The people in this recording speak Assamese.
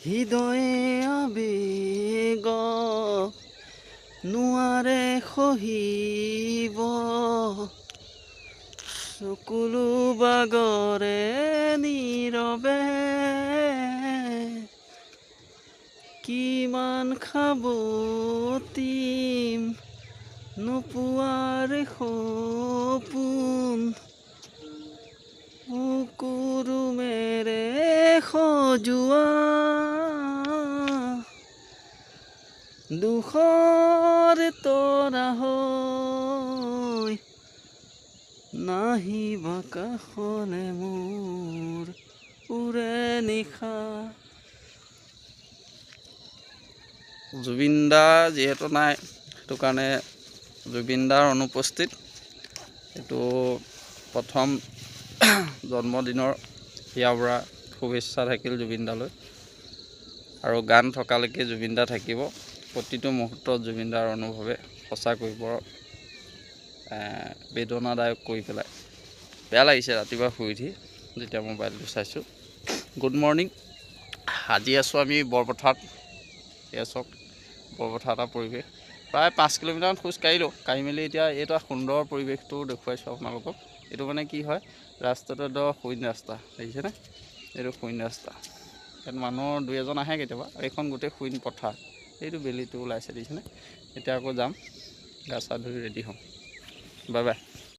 হৃদয়ে আবেগ নোৱাৰে সহিব চকুলো বাগৰে নীৰৱে কিমান খাবতিম নোপোৱাৰে সপোন কুৰুমেৰে সজোৱা দুখৰ তৰা হৈ নাহিবা কাষলে মোৰ উৰে নিশা। জুবিন দা যিহেতু নাই সেইটো কাৰণে জুবিন দাৰ অনুপস্থিত এইটো প্ৰথম জন্মদিনৰ ইয়াৰ পৰা শুভেচ্ছা থাকিল জুবিন দালৈ। আৰু গান থকালৈকে জুবিন দা থাকিব। প্ৰতিটো মুহূৰ্তত জুবিন দাৰ অনুভৱে সঁচাকৈ বৰ বেদনাদায়ক কৰি পেলাই। বেয়া লাগিছে ৰাতিপুৱা শুই উঠি যেতিয়া মোবাইলটো চাইছোঁ। Good morning. আজি আছোঁ আমি বৰপথাৰত। এয়া চাওক বৰপথাৰ এটা পৰিৱেশ। প্ৰায় 5 কিলোমিটাৰমান খোজ কাঢ়িলোঁ। কাঢ়ি মেলি এতিয়া এইটো সুন্দৰ পৰিৱেশটো দেখুৱাইছোঁ আপোনালোকক। এইটো মানে কি হয়, ৰাস্তাটো একদম শূন্য ৰাস্তা, দেখিছেনে? এইটো শূন্য ৰাস্তা। ইয়াত মানুহৰ 2-এজন আহে কেতিয়াবা। এইখন গোটেই শূন্য পথাৰ। এইটো বেলিটো ওলাইছে দেখিছেনে? এতিয়া আকৌ যাম, গা চা ধুই ৰেডি হ'ম। Bye bye.